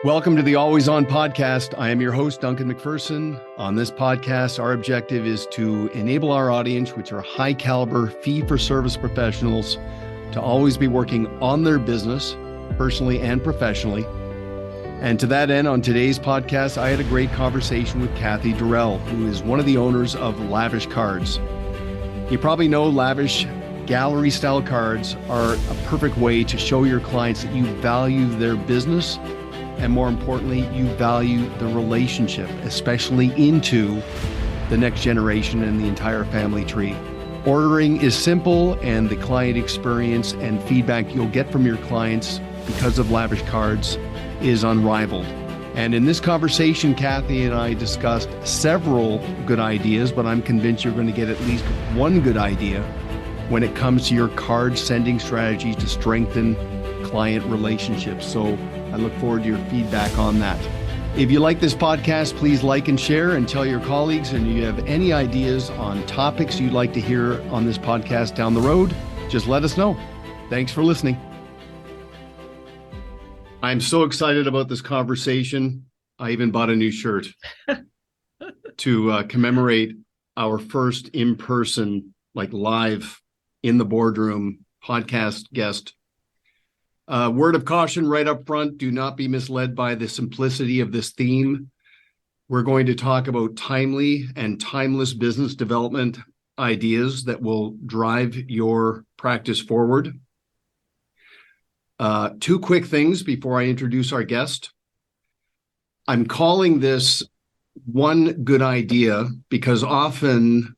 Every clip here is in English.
Welcome to the Always On podcast. I am your host, Duncan MacPherson. On this podcast, our objective is to enable our audience, which are high caliber fee-for-service professionals, to always be working on their business, personally and professionally. And to that end, on today's podcast, I had a great conversation with Cathi, Durrell, who is one of the owners of Lavish Cards. You probably know Lavish gallery style cards are a perfect way to show your clients that you value their business, and more importantly, you value the relationship, especially into the next generation and the entire family tree. Ordering is simple, and the client experience and feedback you'll get from your clients because of Lavish Cards is unrivaled. And in this conversation, Cathi and I discussed several good ideas, but I'm convinced you're going to get at least one good idea when it comes to your card sending strategy to strengthen client relationships. So I look forward to your feedback on that. If you like this podcast, please like and share and tell your colleagues. And if you have any ideas on topics you'd like to hear on this podcast down the road, just let us know. Thanks for listening. I'm so excited about this conversation. I even bought a new shirt to commemorate our first in-person, live in the boardroom podcast guest. Word of caution right up front, do not be misled by the simplicity of this theme. We're going to talk about timely and timeless business development ideas that will drive your practice forward. Two quick things before I introduce our guest. I'm calling this one good idea because often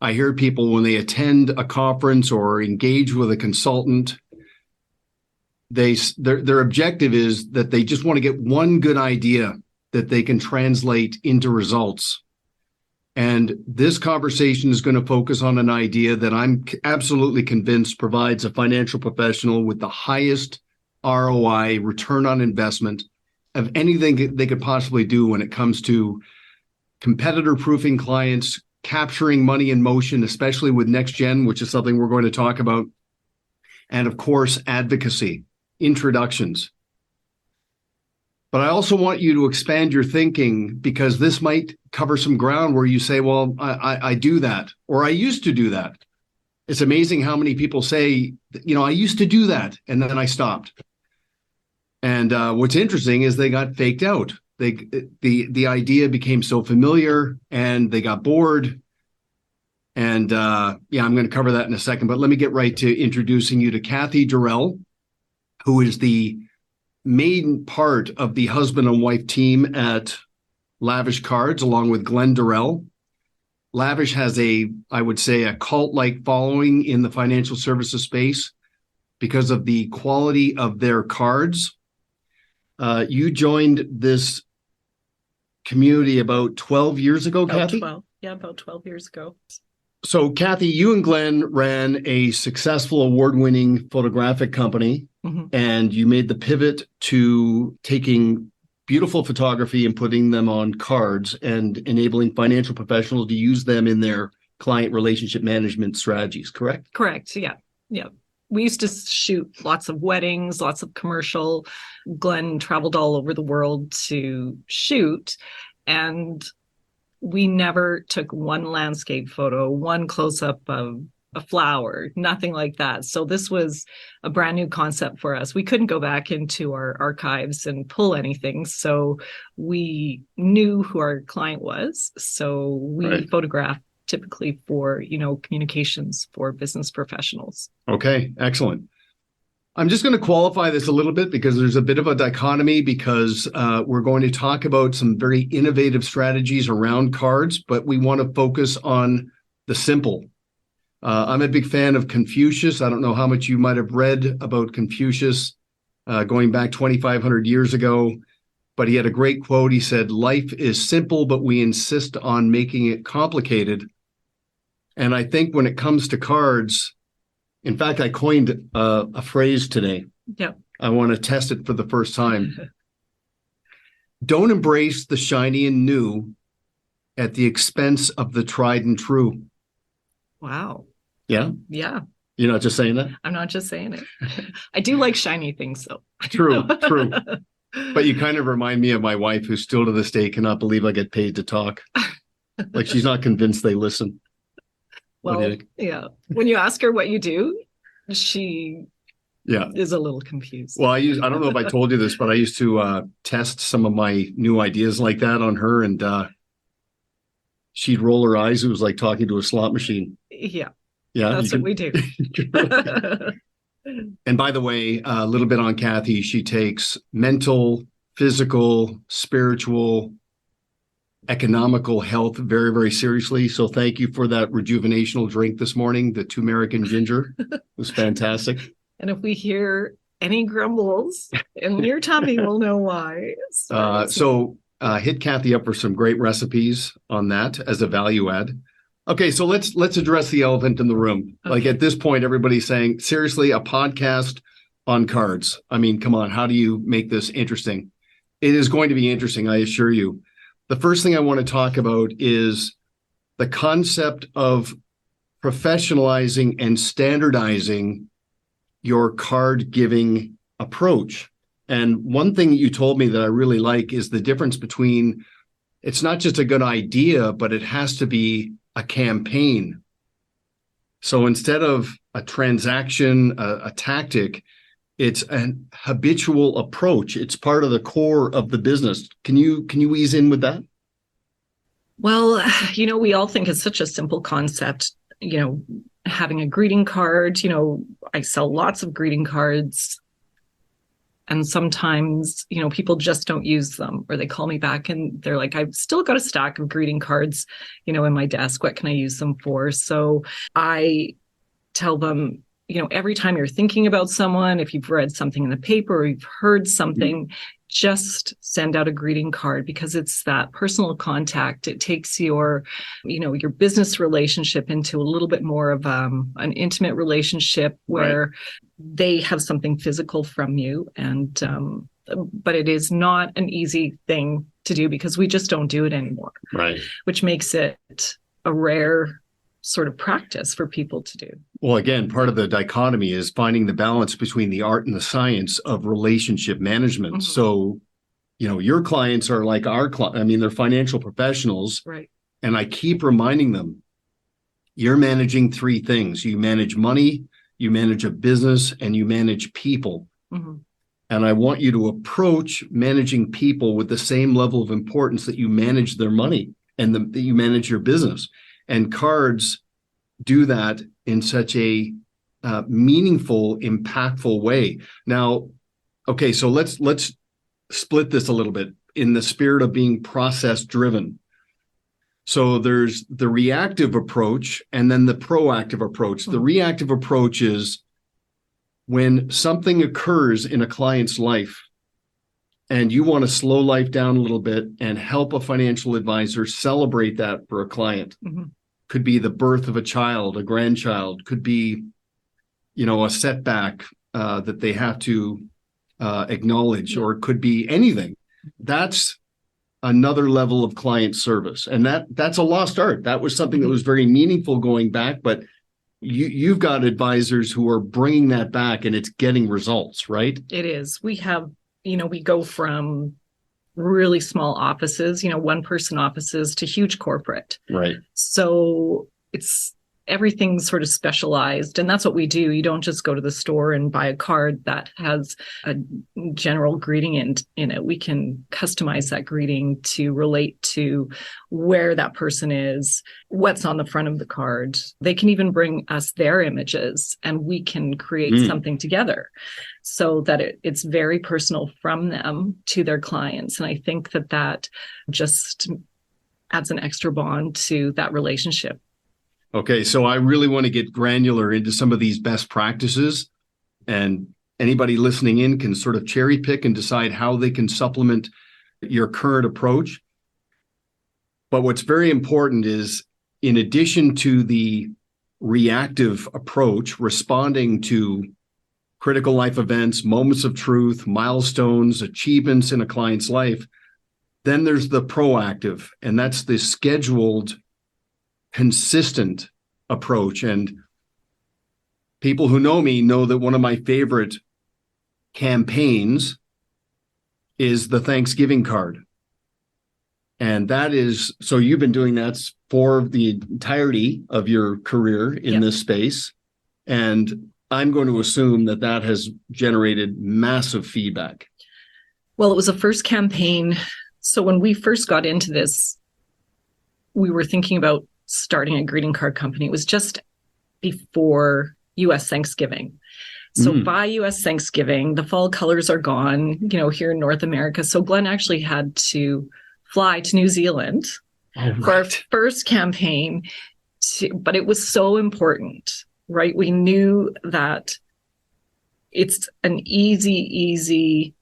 I hear people when they attend a conference or engage with a consultant, their objective is that they just want to get one good idea that they can translate into results. And this conversation is going to focus on an idea that I'm absolutely convinced provides a financial professional with the highest ROI, return on investment, of anything they could possibly do when it comes to competitor-proofing clients, capturing money in motion, especially with next gen, which is something we're going to talk about, and of course, advocacy. Introductions. But I also want you to expand your thinking, because this might cover some ground where you say, well, I do that, or I used to do that. It's amazing how many people say, I used to do that, and then I stopped. And what's interesting is they got faked out. The idea became so familiar, and they got bored. And I'm going to cover that in a second, but let me get right to introducing you to Cathi Durrell, who is the main part of the husband and wife team at Lavish Cards, along with Glenn Durrell. Lavish has I would say, a cult-like following in the financial services space because of the quality of their cards. You joined this community about 12 years ago, Cathi? About 12 years ago. So, Cathi, you and Glenn ran a successful award-winning photographic company, and you made the pivot to taking beautiful photography and putting them on cards and enabling financial professionals to use them in their client relationship management strategies, correct? Correct, yeah. We used to shoot lots of weddings, lots of commercial. Glenn traveled all over the world to shoot, and we never took one landscape photo, one close-up of a flower, nothing like that. So this was a brand new concept for us. We couldn't go back into our archives and pull anything. So we knew who our client was. So we photographed typically for, communications for business professionals. Okay, excellent. I'm just going to qualify this a little bit because there's a bit of a dichotomy, because we're going to talk about some very innovative strategies around cards, but we want to focus on the simple. I'm a big fan of Confucius. I don't know how much you might have read about Confucius going back 2,500 years ago, but he had a great quote. He said, "Life is simple, but we insist on making it complicated." And I think when it comes to cards, in fact, I coined a phrase today. Yeah. I want to test it for the first time. Don't embrace the shiny and new at the expense of the tried and true. Wow. Yeah? Yeah. You're not just saying that? I'm not just saying it. I do like shiny things, though. True. But you kind of remind me of my wife, who still to this day cannot believe I get paid to talk. Like, she's not convinced they listen. What do you Well, think? yeah. When you ask her what you do, she Yeah. is a little confused. Well, I don't know if I told you this, but I used to test some of my new ideas like that on her, and she'd roll her eyes. It was like talking to a slot machine. Yeah, Yeah, that's what we do. And by the way, a little bit on Cathi. She takes mental, physical, spiritual, economical health very, very seriously. So thank you for that rejuvenational drink this morning. The turmeric and ginger was fantastic. And if we hear any grumbles in your tummy, we'll know why. So hit Cathi up for some great recipes on that as a value add. Okay, so let's address the elephant in the room. Okay. Like, at this point, everybody's saying, seriously, a podcast on cards. I mean, come on, how do you make this interesting? It is going to be interesting, I assure you. The first thing I want to talk about is the concept of professionalizing and standardizing your card giving approach. And one thing you told me that I really like is the difference between, it's not just a good idea, but it has to be a campaign. So instead of a transaction, a tactic, it's an habitual approach. It's part of the core of the business. Can you ease in with that? Well, we all think it's such a simple concept, having a greeting card. I sell lots of greeting cards. And sometimes, people just don't use them, or they call me back and they're like, I've still got a stack of greeting cards, in my desk. What can I use them for? So I tell them, every time you're thinking about someone, if you've read something in the paper or you've heard something, just send out a greeting card, because it's that personal contact. It takes your business relationship into a little bit more of an intimate relationship where they have something physical from you. And but it is not an easy thing to do, because we just don't do it anymore. Right. Which makes it a rare sort of practice for people to do. Well, again, part of the dichotomy is finding the balance between the art and the science of relationship management. Mm-hmm. So, your clients are like our clients. I mean, they're financial professionals. Right. And I keep reminding them, you're managing three things. You manage money, you manage a business, and you manage people. Mm-hmm. And I want you to approach managing people with the same level of importance that you manage their money and that you manage your business. And cards do that in such a meaningful, impactful way. Now, okay, so let's split this a little bit in the spirit of being process driven. So there's the reactive approach and then the proactive approach. Mm-hmm. The reactive approach is when something occurs in a client's life and you want to slow life down a little bit and help a financial advisor celebrate that for a client. Mm-hmm. Could be the birth of a child, a grandchild, could be, a setback that they have to acknowledge, or it could be anything. That's another level of client service. And that's a lost art. That was something that was very meaningful going back, but you've got advisors who are bringing that back and it's getting results, right? It is. We have, we go from really small offices, one-person offices, to huge corporate. Right. So everything's sort of specialized, and that's what we do. You don't just go to the store and buy a card that has a general greeting in it. We can customize that greeting to relate to where that person is, what's on the front of the card. They can even bring us their images and we can create something together so that it's very personal from them to their clients. And I think that just adds an extra bond to that relationship. Okay, so I really want to get granular into some of these best practices, and anybody listening in can sort of cherry pick and decide how they can supplement your current approach. But what's very important is, in addition to the reactive approach, responding to critical life events, moments of truth, milestones, achievements in a client's life, then there's the proactive, and that's the scheduled, consistent approach. And people who know me know that one of my favorite campaigns is the Thanksgiving card. And that is, so you've been doing that for the entirety of your career in this space. And I'm going to assume that that has generated massive feedback. Well, it was a first campaign. So when we first got into this, we were thinking about starting a greeting card company. It was just before US Thanksgiving. So by US Thanksgiving, the fall colors are gone, here in North America. So Glenn actually had to fly to New Zealand for our first campaign. But it was so important, right? We knew that it's an easy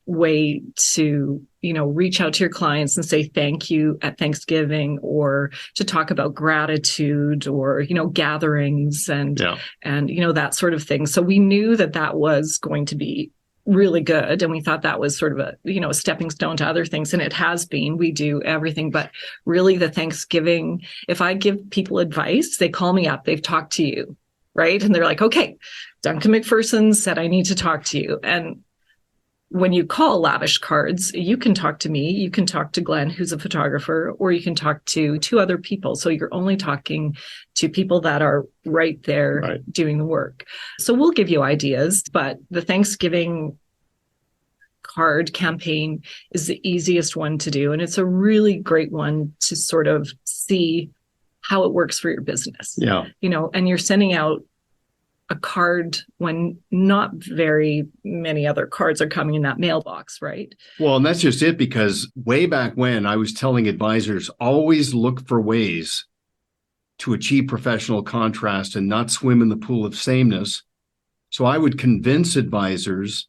way to, reach out to your clients and say thank you at Thanksgiving, or to talk about gratitude, or, gatherings and that sort of thing. So we knew that that was going to be really good. And we thought that was sort of a stepping stone to other things. And it has been. We do everything, but really the Thanksgiving, if I give people advice, they call me up, they've talked to you, right? And they're like, okay, Duncan MacPherson said I need to talk to you. And when you call Lavish Cards, you can talk to me, you can talk to Glenn, who's a photographer, or you can talk to two other people. So you're only talking to people that are right there doing the work. So we'll give you ideas, but the Thanksgiving card campaign is the easiest one to do. And it's a really great one to sort of see how it works for your business. Yeah. And you're sending out a card when not very many other cards are coming in that mailbox, right? Well, and that's just it, because way back when I was telling advisors, always look for ways to achieve professional contrast and not swim in the pool of sameness. So I would convince advisors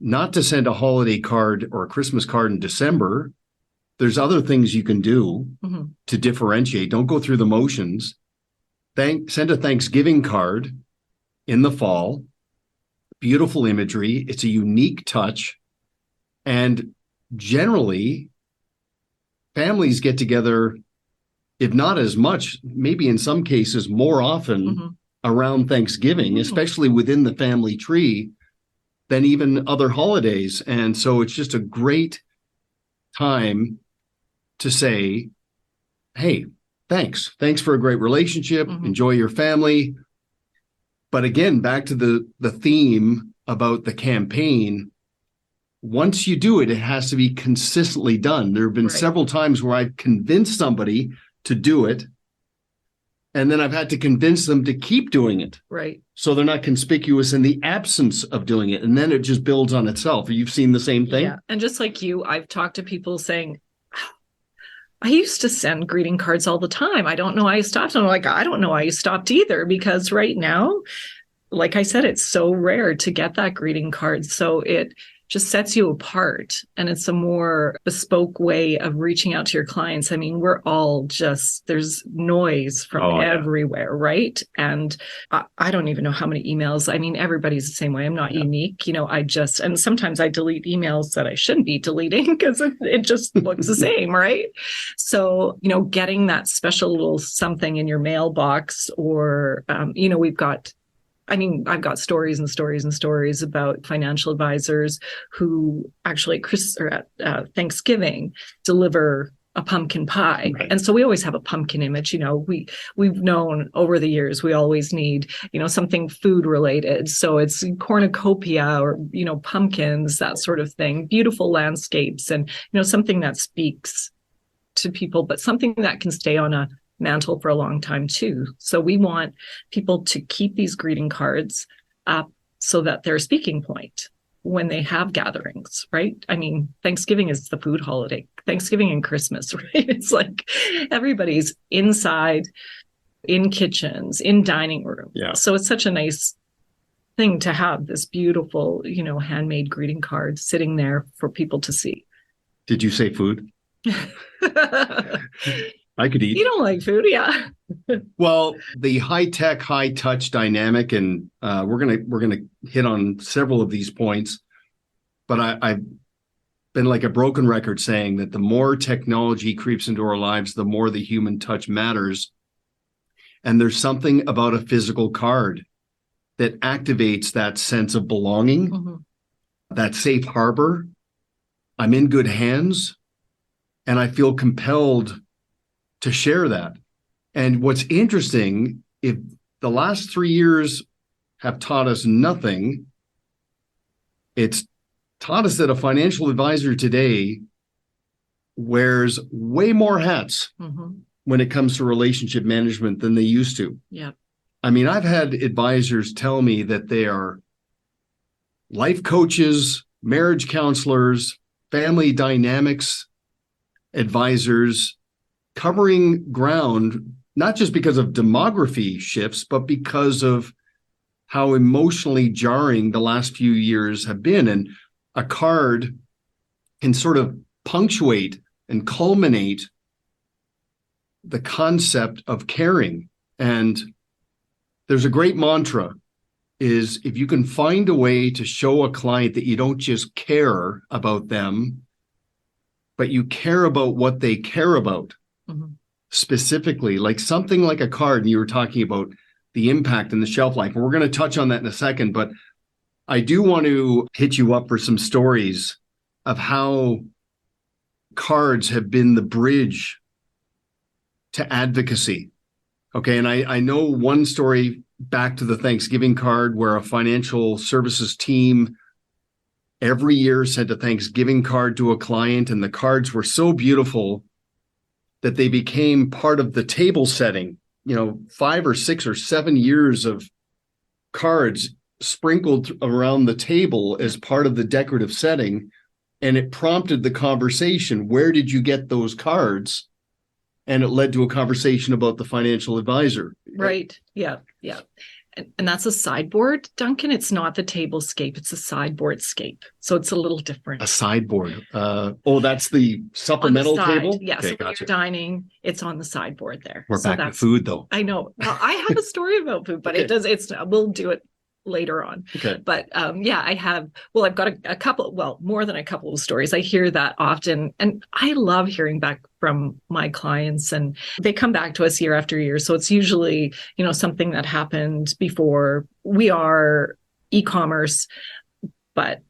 not to send a holiday card or a Christmas card in December. There's other things you can do to differentiate. Don't go through the motions. Send a Thanksgiving card in the fall. Beautiful imagery. It's a unique touch. And generally, families get together, if not as much, maybe in some cases more often around Thanksgiving, especially within the family tree, than even other holidays. And so it's just a great time to say, hey, thanks. Thanks for a great relationship. Enjoy your family. But again, back to the theme about the campaign, once you do it, it has to be consistently done. There have been several times where I've convinced somebody to do it, and then I've had to convince them to keep doing it. Right. So they're not conspicuous in the absence of doing it. And then it just builds on itself. You've seen the same thing? Yeah. And just like you, I've talked to people saying, I used to send greeting cards all the time. I don't know why I stopped. And I'm like, I don't know why you stopped either, because right now, like I said, it's so rare to get that greeting card. So it just sets you apart. And it's a more bespoke way of reaching out to your clients. I mean, we're all just, there's noise from everywhere, right? And I don't even know how many emails. I mean, everybody's the same way. I'm not unique. And sometimes I delete emails that I shouldn't be deleting because it just looks the same, right? So, getting that special little something in your mailbox, or, I've got stories and stories and stories about financial advisors who actually at Thanksgiving deliver a pumpkin pie. Right. And so we always have a pumpkin image. We've known over the years, we always need, something food related. So it's cornucopia or, pumpkins, that sort of thing, beautiful landscapes, and, something that speaks to people, but something that can stay on a mantle for a long time too. So we want people to keep these greeting cards up so that they're a speaking point when they have gatherings, right? I mean, Thanksgiving is the food holiday, Thanksgiving and Christmas, right? It's like everybody's inside, in kitchens, in dining rooms. Yeah. So it's such a nice thing to have this beautiful, handmade greeting card sitting there for people to see. Did you say food? I could eat. You don't like food, yeah. Well, the high-tech, high-touch dynamic, and we're gonna hit on several of these points, but I've been like a broken record saying that the more technology creeps into our lives, the more the human touch matters. And there's something about a physical card that activates that sense of belonging, that safe harbor, I'm in good hands, and I feel compelled to share that. And what's interesting, if the last 3 years have taught us nothing, it's taught us that a financial advisor today wears way more hats when it comes to relationship management than they used to. Yeah. I mean, I've had advisors tell me that they are life coaches, marriage counselors, family dynamics advisors, covering ground, not just because of demography shifts, but because of how emotionally jarring the last few years have been. And a card can sort of punctuate and culminate the concept of caring. And there's a great mantra is if you can find a way to show a client that you don't just care about them, but you care about what they care about specifically, like something like a card. And you were talking about the impact and the shelf life. And we're going to touch on that in a second, but I do want to hit you up for some stories of how cards have been the bridge to advocacy. Okay. And I know one story back to the Thanksgiving card where a financial services team every year sent a Thanksgiving card to a client, and the cards were so beautiful that they became part of the table setting. 5 or 6 or 7 years of cards sprinkled around the table as part of the decorative setting. And it prompted the conversation, where did you get those cards? And it led to a conversation about the financial advisor. Right. Yeah. Yeah. And that's a sideboard, Duncan. It's not the tablescape. It's a sideboard scape. So it's a little different. A sideboard. That's the supplemental table? Yeah. Okay, so when you're dining, it's on the sideboard there. We're back to food, though. I know. Well, I have a story about food, but we'll do it later on. Okay. But I've got a couple, more than a couple of stories. I hear that often. And I love hearing back from my clients, and they come back to us year after year. So it's usually, something that happened before. We are e-commerce, but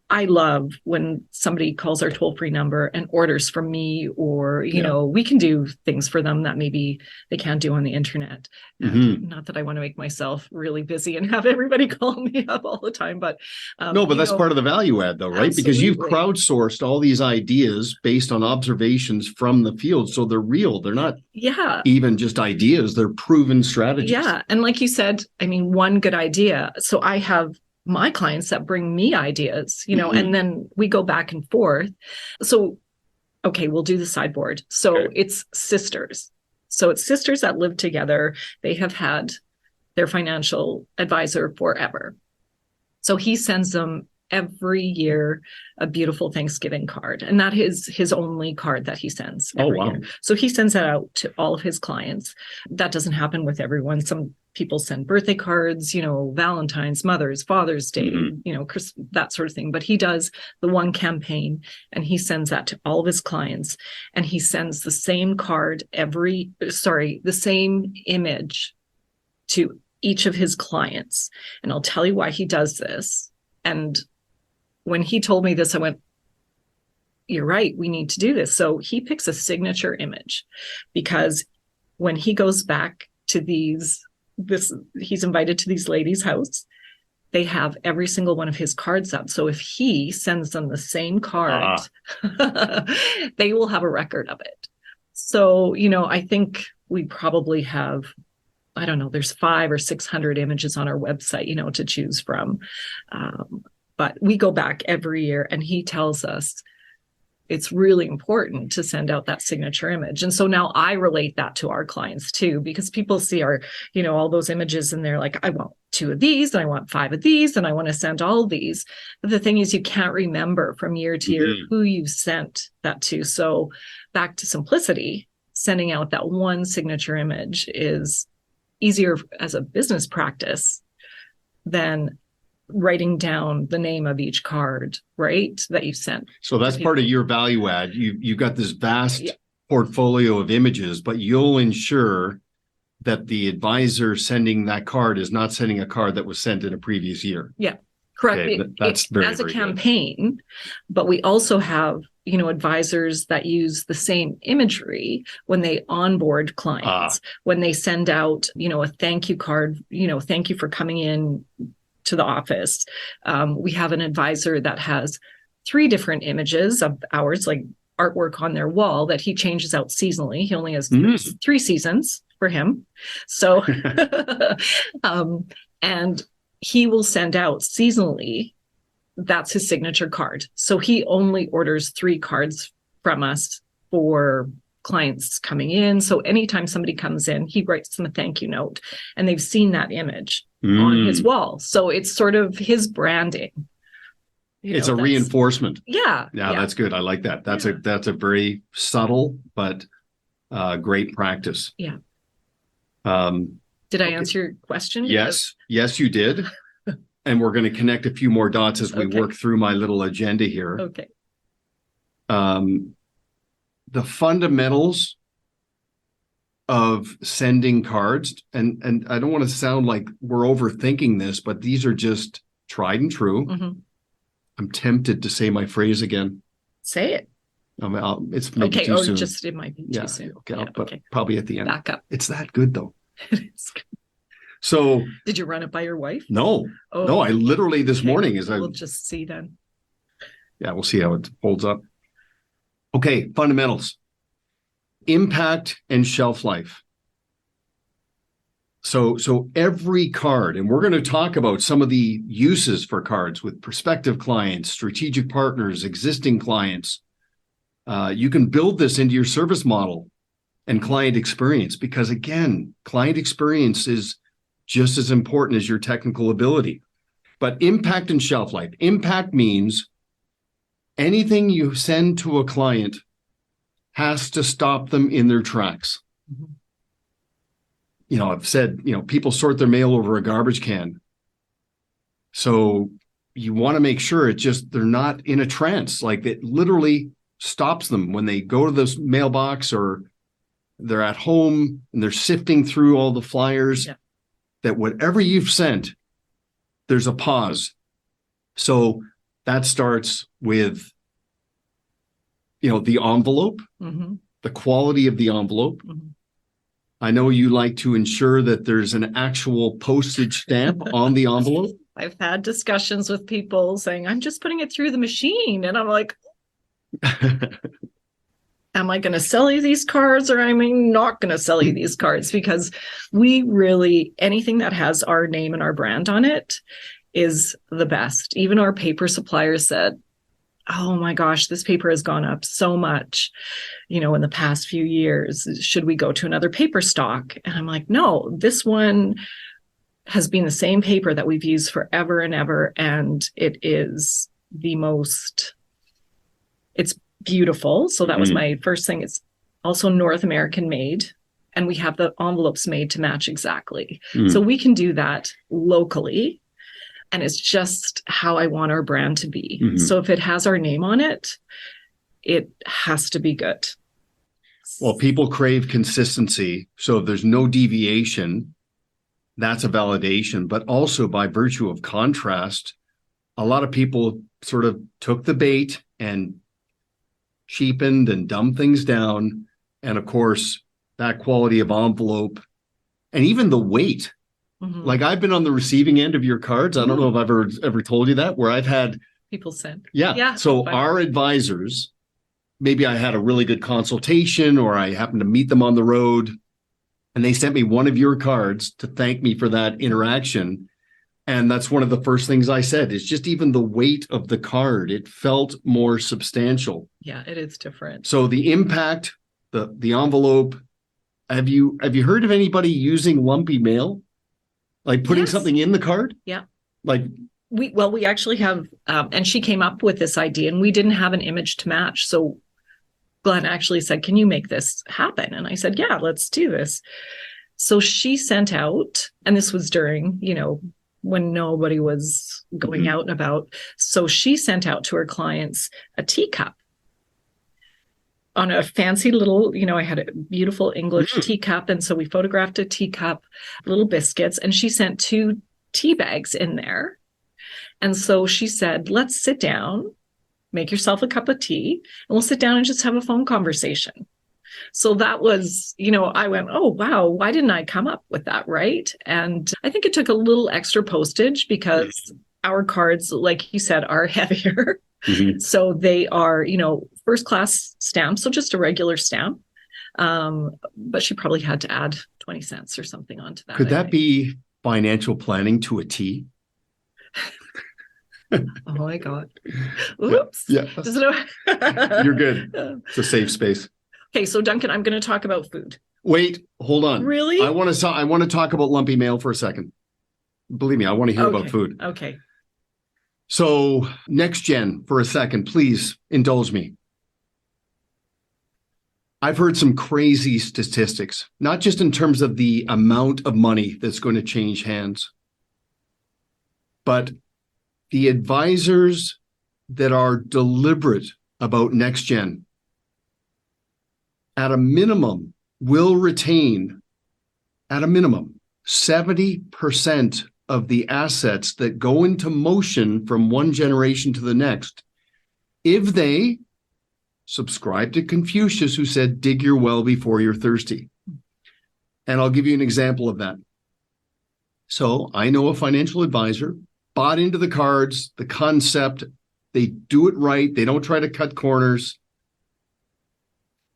I love when somebody calls our toll-free number and orders from me, or, we can do things for them that maybe they can't do on the internet. Not that I want to make myself really busy and have everybody call me up all the time, but no, but that's part of the value add though, right? Absolutely. Because you've crowdsourced all these ideas based on observations from the field. So they're real. They're not even just ideas. They're proven strategies. Yeah. And like you said, one good idea. So I have my clients that bring me ideas, and then we go back and forth. So, okay, we'll do the sideboard. So it's sisters. So it's sisters that live together. They have had their financial advisor forever. So he sends them every year a beautiful Thanksgiving card. And that is his only card that he sends every year. So he sends that out to all of his clients. That doesn't happen with everyone. Some people send birthday cards, Valentine's, Mother's, Father's Day, that sort of thing. But he does the one campaign, and he sends that to all of his clients. And he sends the same card the same image to each of his clients. And I'll tell you why he does this. And when he told me this, I went, you're right, we need to do this. So he picks a signature image, because when he goes back to he's invited to these ladies' house, they have every single one of his cards up. So if he sends them the same card, they will have a record of it. So, I think we probably have, I don't know, there's 500 or 600 images on our website, to choose from. But we go back every year, and he tells us it's really important to send out that signature image. And so now I relate that to our clients too, because people see our, all those images, and they're like, I want 2 of these, and I want 5 of these, and I want to send all of these. But the thing is, you can't remember from year to year who you sent that to. So back to simplicity, sending out that one signature image is easier as a business practice than writing down the name of each card, right, that you sent. So that's part of your value add. You've got this vast portfolio of images, but you'll ensure that the advisor sending that card is not sending a card that was sent in a previous year. Yeah. Correct. Okay, that's very, as a very good. campaign, but we also have, advisors that use the same imagery when they onboard clients, when they send out, a thank you card, thank you for coming in to the office. We have an advisor that has 3 different images of ours, like artwork on their wall that he changes out seasonally. He only has 3 seasons for him. So, and he will send out seasonally. That's his signature card. So he only orders 3 cards from us for clients coming in. So anytime somebody comes in, he writes them a thank you note, and they've seen that image on his wall. So it's sort of his branding. It's a reinforcement. Yeah. Yeah, that's good. I like that. That's a very subtle but great practice. Yeah. Did I answer your question? Yes, you did. And we're going to connect a few more dots as we work through my little agenda here. Okay. The fundamentals of sending cards, and I don't want to sound like we're overthinking this, but these are just tried and true. Mm-hmm. I'm tempted to say my phrase again. Say it. It's maybe too soon. It might be too soon. But probably at the end. Back up. It's that good though. It is good. So did you run it by your wife? No. No, I literally this morning we'll just see then. Yeah, we'll see how it holds up. Okay, fundamentals. Impact and shelf life. So every card, and we're going to talk about some of the uses for cards with prospective clients, strategic partners, existing clients. You can build this into your service model and client experience, because again, client experience is just as important as your technical ability. But impact and shelf life. Impact means anything you send to a client has to stop them in their tracks. Mm-hmm. I've said, people sort their mail over a garbage can. So you want to make sure they're not in a trance. Like it literally stops them when they go to this mailbox or they're at home and they're sifting through all the flyers, that whatever you've sent, there's a pause. So that starts with, the envelope, the quality of the envelope. Mm-hmm. I know you like to ensure that there's an actual postage stamp on the envelope. I've had discussions with people saying, I'm just putting it through the machine. And I'm like, am I going to sell you these cards or am I not going to sell you these cards? Because anything that has our name and our brand on it is the best. Even our paper suppliers said, oh my gosh, this paper has gone up so much, in the past few years. Should we go to another paper stock? And I'm like, no, this one has been the same paper that we've used forever and ever. And it is it's beautiful. So that was my first thing. It's also North American made, and we have the envelopes made to match exactly. So we can do that locally, and it's just how I want our brand to be. So if it has our name on it, it has to be good. Well, people crave consistency. So if there's no deviation, that's a validation. But also by virtue of contrast, a lot of people sort of took the bait and cheapened and dumbed things down. And of course, that quality of envelope and even the weight. Like I've been on the receiving end of your cards. I don't know if I've ever told you that, where I've had people send. Yeah. So our advisors, maybe I had a really good consultation or I happened to meet them on the road and they sent me one of your cards to thank me for that interaction. And that's one of the first things I said is just even the weight of the card. It felt more substantial. Yeah, it is different. So the impact, the envelope. Have you heard of anybody using lumpy mail? Like putting something in the card? Yeah. Like we actually have, and she came up with this idea and we didn't have an image to match. So Glenn actually said, can you make this happen? And I said, yeah, let's do this. So she sent out, and this was during, when nobody was going out and about. So she sent out to her clients a teacup on a fancy little, I had a beautiful English teacup. And so we photographed a teacup, little biscuits, and she sent 2 tea bags in there. And so she said, let's sit down, make yourself a cup of tea, and we'll sit down and just have a phone conversation. So that was, I went, oh, wow, why didn't I come up with that? Right. And I think it took a little extra postage because our cards, like you said, are heavier. Mm-hmm. So they are, first class stamps. So just a regular stamp. But she probably had to add 20 cents or something onto that. Could that be financial planning to a T? Oh my God. Oops. Yeah. You're good. It's a safe space. Okay, so Duncan, I'm going to talk about food. Wait, hold on. Really? I want to talk about lumpy mail for a second. Believe me, I want to hear about food. Okay. So next gen for a second, please indulge me. I've heard some crazy statistics, not just in terms of the amount of money that's going to change hands, but the advisors that are deliberate about next gen, at a minimum, will retain, at a minimum, 70% of the assets that go into motion from one generation to the next, if they subscribe to Confucius, who said, dig your well before you're thirsty. And I'll give you an example of that. So I know a financial advisor, bought into the cards, the concept, they do it right, they don't try to cut corners.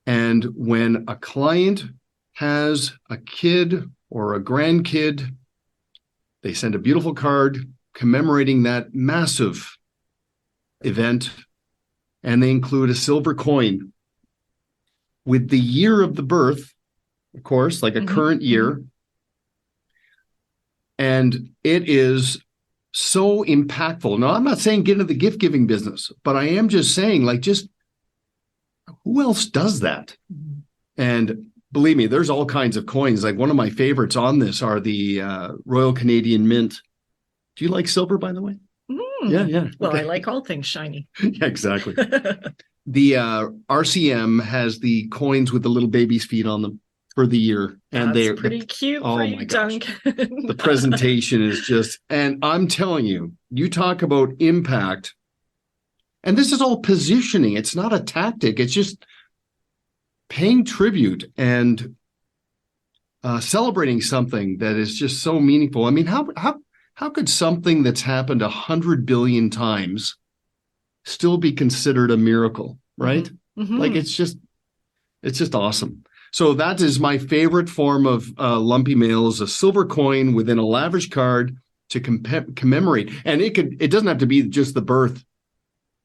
And when a client has a kid or a grandkid, they send a beautiful card commemorating that massive event, and they include a silver coin with the year of the birth, of course, like a current year. And it is so impactful. Now, I'm not saying get into the gift-giving business, but I am just saying, just who else does that? And believe me, there's all kinds of coins. Like one of my favorites on this are the Royal Canadian Mint. Do you like silver, by the way? Yeah. Well, okay. I like all things shiny. Yeah, exactly. The RCM has the coins with the little baby's feet on them for the year. And they're pretty cute for you, Duncan. The presentation is just, and I'm telling you, you talk about impact. And this is all positioning. It's not a tactic. It's just paying tribute and celebrating something that is just so meaningful. I mean, how could something that's happened 100 billion times still be considered a miracle, right? Mm-hmm. It's just awesome. So that is my favorite form of lumpy mail, is a silver coin within a lavish card to commemorate. And it doesn't have to be just the birth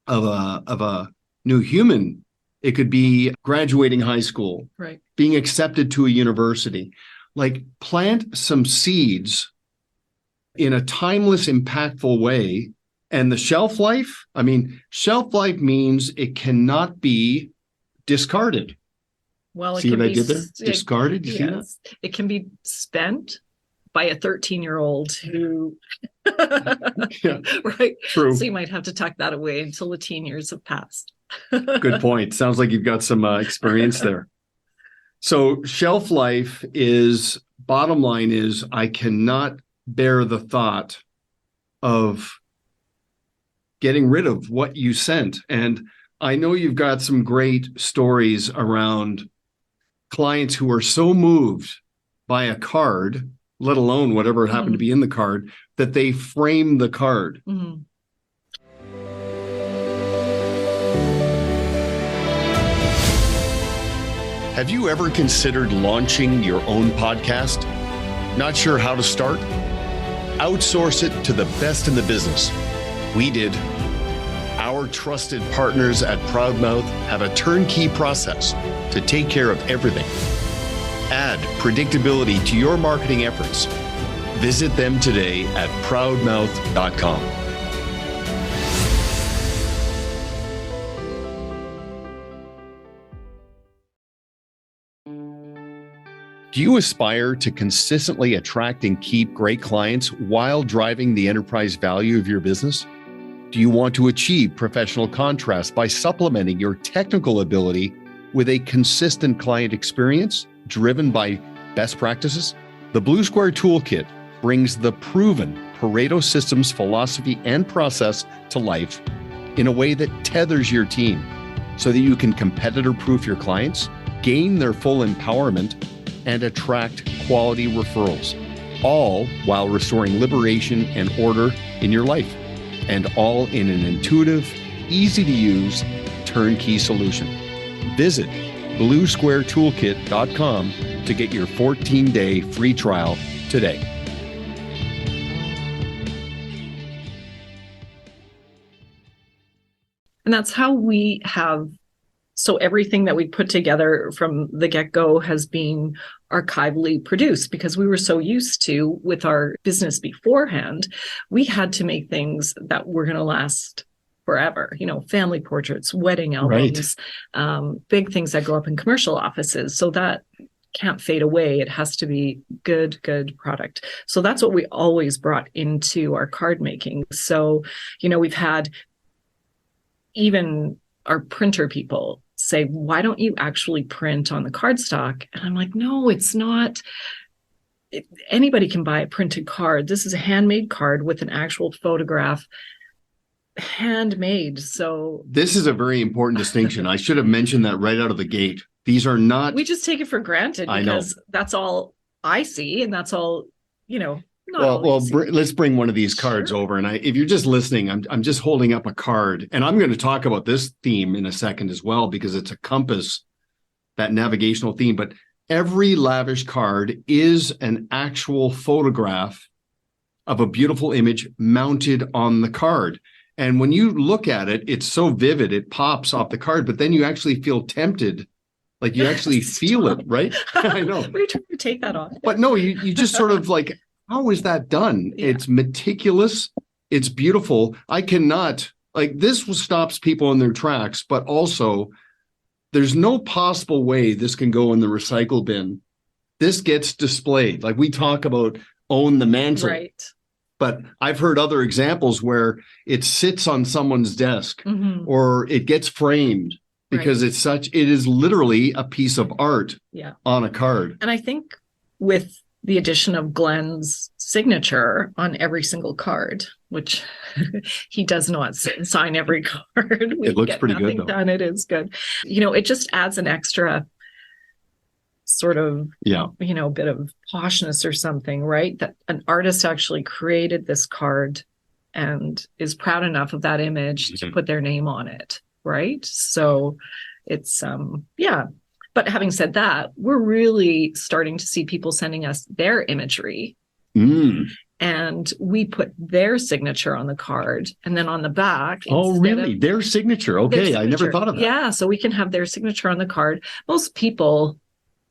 of a new human. It could be graduating high school, right? Being accepted to a university. Plant some seeds in a timeless, impactful way. And the shelf life, shelf life means it cannot be discarded. Well, see what I did there? Discarded? You see that? It can be spent by a 13-year-old who, yeah, right? True. So you might have to tuck that away until the teen years have passed. Good point. Sounds like you've got some experience there. So shelf life is, bottom line is, I cannot bear the thought of getting rid of what you sent. And I know you've got some great stories around clients who are so moved by a card, let alone whatever happened to be in the card, that they frame the card. Mm-hmm. Have you ever considered launching your own podcast? Not sure how to start? Outsource it to the best in the business. We did. Our trusted partners at Proudmouth have a turnkey process to take care of everything. Add predictability to your marketing efforts. Visit them today at proudmouth.com. Do you aspire to consistently attract and keep great clients while driving the enterprise value of your business? Do you want to achieve professional contrast by supplementing your technical ability with a consistent client experience driven by best practices? The Blue Square Toolkit brings the proven Pareto Systems philosophy and process to life in a way that tethers your team so that you can competitor-proof your clients, gain their full empowerment, and attract quality referrals, all while restoring liberation and order in your life, and all in an intuitive, easy-to-use, turnkey solution. Visit bluesquaretoolkit.com to get your 14-day free trial today. And that's how we have, so everything that we put together from the get-go has been archivally produced because we were so used to, with our business beforehand, we had to make things that were going to last forever, family portraits, wedding albums, big things that go up in commercial offices. So that can't fade away. It has to be good product. So that's what we always brought into our card making. So, we've had even our printer people say, why don't you actually print on the cardstock? And I'm like, no, it's not. Anybody can buy a printed card. This is a handmade card with an actual photograph, handmade. So this is a very important distinction. I should have mentioned that right out of the gate. These are not. We just take it for granted because that's all I see, and that's all, let's bring one of these cards over. And if you're just listening, I'm just holding up a card, and I'm going to talk about this theme in a second as well, because it's a compass, that navigational theme. But every lavish card is an actual photograph of a beautiful image mounted on the card. And when you look at it, it's so vivid, it pops off the card, but then you actually feel tempted. Like you actually feel it, right? I know. We're trying to take that off. But no, you just sort of like, how is that done? Yeah. It's meticulous. It's beautiful. I cannot, this stops people in their tracks, but also there's no possible way this can go in the recycle bin. This gets displayed. Like we talk about own the mantle. Right. But I've heard other examples where it sits on someone's desk or it gets framed because it is literally a piece of art on a card. And I think with the addition of Glenn's signature on every single card, which he does not sign every card. It looks pretty good, though. Done. It is good. It just adds an extra sort of, bit of poshness or something, right? That an artist actually created this card and is proud enough of that image to put their name on it, right? So it's, But having said that, we're really starting to see people sending us their imagery. And we put their signature on the card. And then on the back. Oh, really? Their signature. Okay. I never thought of that. Yeah. So we can have their signature on the card. Most people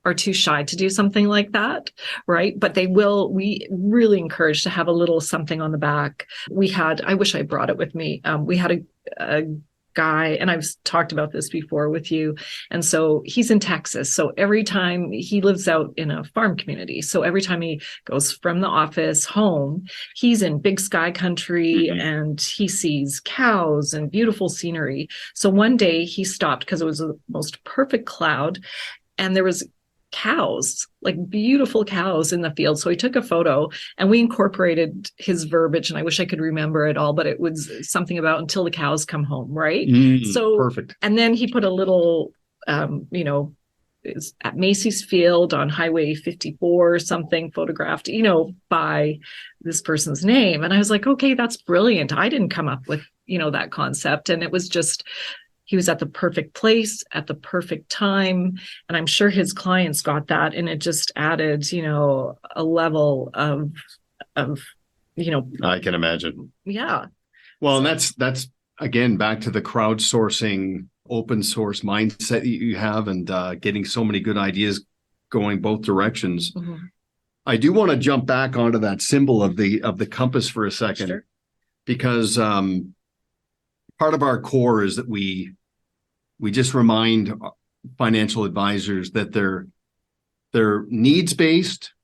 are too shy to do something like that, right? But we really encourage to have a little something on the back. I wish I brought it with me. We had a guy, and I've talked about this before with you. And so he's in Texas. So every time he lives out in a farm community. So every time he goes from the office home, he's in big sky country and he sees cows and beautiful scenery. So one day he stopped because it was the most perfect cloud and there was cows, like beautiful cows in the field. So he took a photo and we incorporated his verbiage, and I wish I could remember it all, but it was something about until the cows come home, right? So perfect. And then he put a little, it's at Macy's Field on Highway 54 or something, photographed, by this person's name. And I was like, okay, that's brilliant. I didn't come up with, that concept. And it was just, he was at the perfect place at the perfect time. And I'm sure his clients got that. And it just added, a level of, I can imagine. Yeah. Well, and that's again, back to the crowdsourcing, open source mindset you have, and getting so many good ideas going both directions. I do want to jump back onto that symbol of the compass for a second, because part of our core is that we just remind financial advisors that they're needs-based,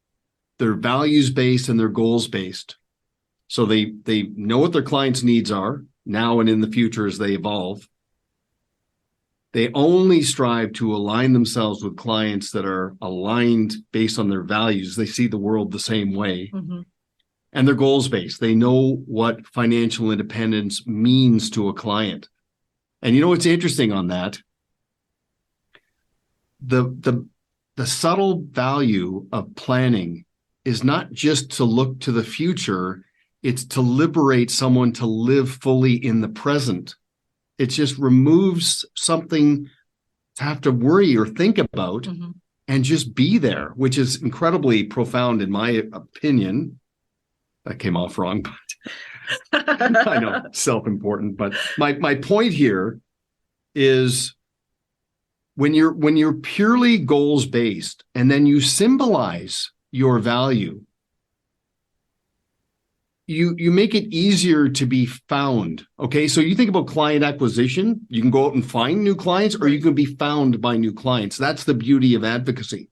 they're values-based, and they're goals-based. So they know what their clients' needs are now and in the future as they evolve. They only strive to align themselves with clients that are aligned based on their values. They see the world the same way. and they're goals based. They know what financial independence means to a client. And you know what's interesting on that? The subtle value of planning is not just to look to the future, it's to liberate someone to live fully in the present. It just removes something to have to worry or think about and just be there, which is incredibly profound in my opinion. That came off wrong, but I know, self-important. But my point here is when you're purely goals based and then you symbolize your value, you make it easier to be found. Okay, so you think about client acquisition, you can go out and find new clients, or you can be found by new clients. That's the beauty of advocacy.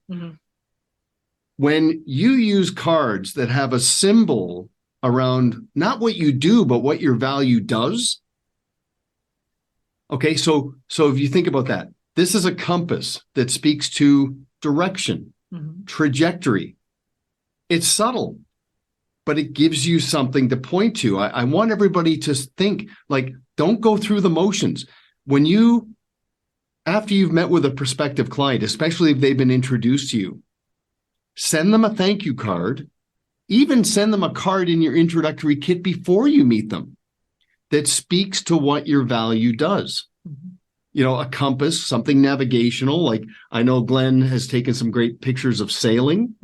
When you use cards that have a symbol around not what you do, but what your value does. Okay, so if you think about that, this is a compass that speaks to direction, trajectory. It's subtle, but it gives you something to point to. I want everybody to think, like, don't go through the motions. After you've met with a prospective client, especially if they've been introduced to you, send them a thank you card, even send them a card in your introductory kit before you meet them that speaks to what your value does. You know, a compass, something navigational. Like, I know Glenn has taken some great pictures of sailing.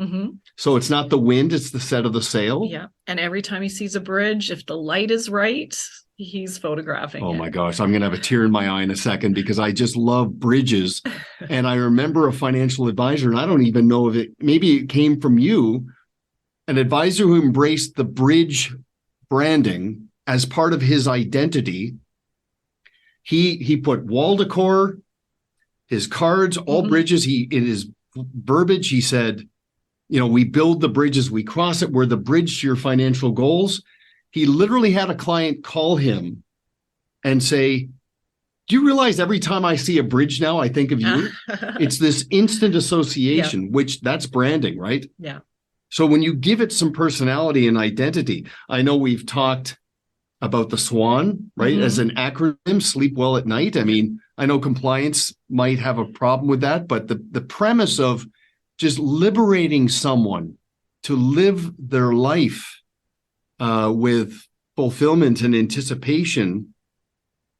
So it's not the wind, it's the set of the sail. Yeah. And every time he sees a bridge, if the light is right, he's photographing it. Oh my gosh, I'm going to have a tear in my eye in a second because I just love bridges. And I remember a financial advisor, and I don't even know if maybe it came from you, an advisor who embraced the bridge branding as part of his identity. He put wall decor, his cards, all bridges. In his verbiage, he said, you know, we build the bridges, we cross it. We're the bridge to your financial goals. He literally had a client call him and say, do you realize every time I see a bridge now, I think of you? It's this instant association, which that's branding, right? Yeah. So when you give it some personality and identity, I know we've talked about the SWAN, right? As an acronym, sleep well at night. I mean, I know compliance might have a problem with that, but the premise of just liberating someone to live their life with fulfillment and anticipation,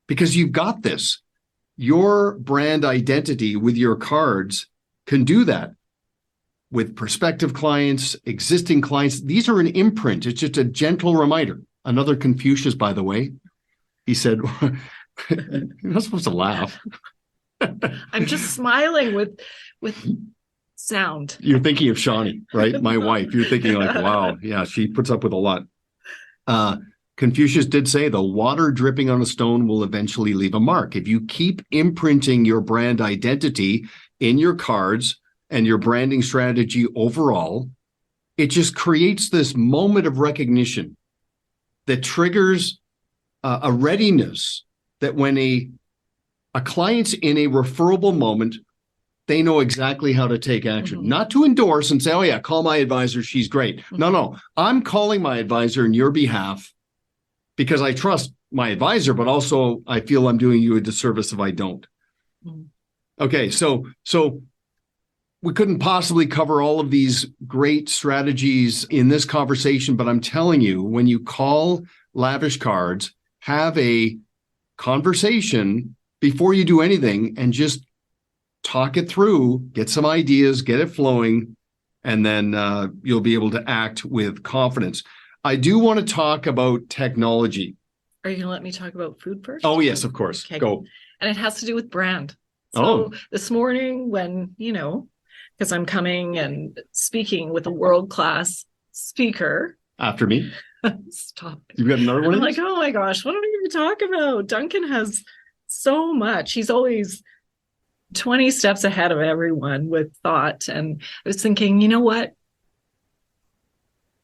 because you've got this. Your brand identity with your cards can do that with prospective clients, existing clients. These are an imprint. It's just a gentle reminder. Another Confucius, by the way, he said, you're not supposed to laugh. I'm just smiling with sound. You're thinking of Shawnee, right? My wife. You're thinking like, wow, yeah, she puts up with a lot. Confucius did say the water dripping on a stone will eventually leave a mark. If you keep imprinting your brand identity in your cards and your branding strategy overall, it just creates this moment of recognition that triggers a readiness that when a client's in a referable moment, they know exactly how to take action, not to endorse and say, oh yeah, call my advisor, she's great. No, I'm calling my advisor on your behalf because I trust my advisor, but also I feel I'm doing you a disservice if I don't. Okay, so we couldn't possibly cover all of these great strategies in this conversation, but I'm telling you, when you call Lavish Cards, have a conversation before you do anything and just talk it through, get some ideas, get it flowing, and then you'll be able to act with confidence. I do want to talk about technology. Are you going to let me talk about food first? Oh, yes, of course. Okay. Go. And it has to do with brand. So this morning when, because I'm coming and speaking with a world-class speaker. After me. Stop it. You've got another one? I'm like, oh my gosh, what are we going to talk about? Duncan has so much. He's always 20 steps ahead of everyone with thought. And I was thinking, you know what?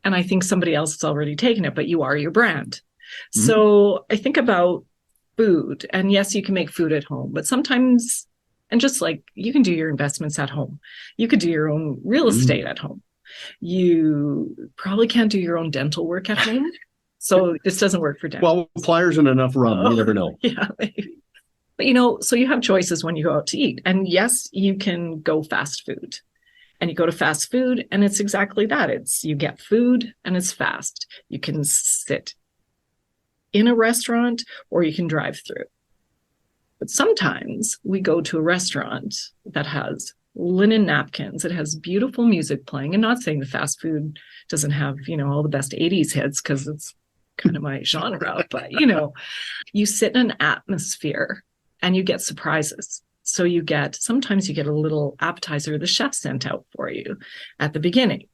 And I think somebody else has already taken it, but you are your brand. So I think about food. And yes, you can make food at home, but sometimes, and just like you can do your investments at home, you could do your own real estate at home. You probably can't do your own dental work at home. So this doesn't work for dental. Well, pliers and enough rum, you never know. Yeah, maybe. But so you have choices when you go out to eat. And yes, you can go fast food. And you go to fast food, and it's exactly that. You get food and it's fast. You can sit in a restaurant or you can drive through. But sometimes we go to a restaurant that has linen napkins. It has beautiful music playing. And not saying the fast food doesn't have, all the best 80s hits, because it's kind of my genre. But, you sit in an atmosphere and you get surprises. So sometimes you get a little appetizer the chef sent out for you at the beginning.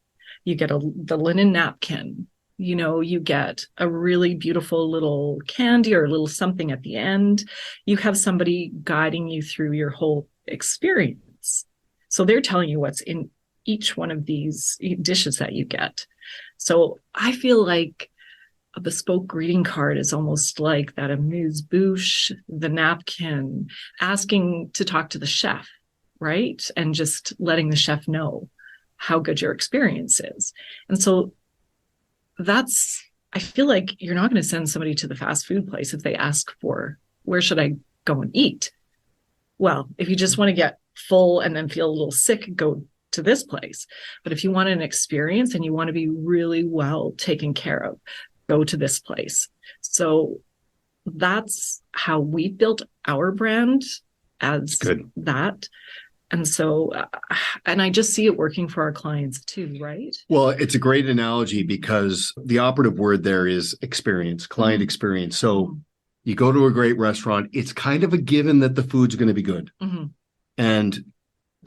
You get the linen napkin. You get a really beautiful little candy or a little something at the end. You have somebody guiding you through your whole experience. So they're telling you what's in each one of these dishes that you get. So I feel like a bespoke greeting card is almost like that amuse-bouche, the napkin, asking to talk to the chef, right? And just letting the chef know how good your experience is. And so I feel like you're not going to send somebody to the fast food place if they ask for, where should I go and eat? Well, if you just want to get full and then feel a little sick, go to this place. But if you want an experience and you want to be really well taken care of, go to this place. So that's how we built our brand, as that. And so, and I just see it working for our clients too, right? Well, it's a great analogy, because the operative word there is experience, client experience. So you go to a great restaurant, it's kind of a given that the food's going to be good. And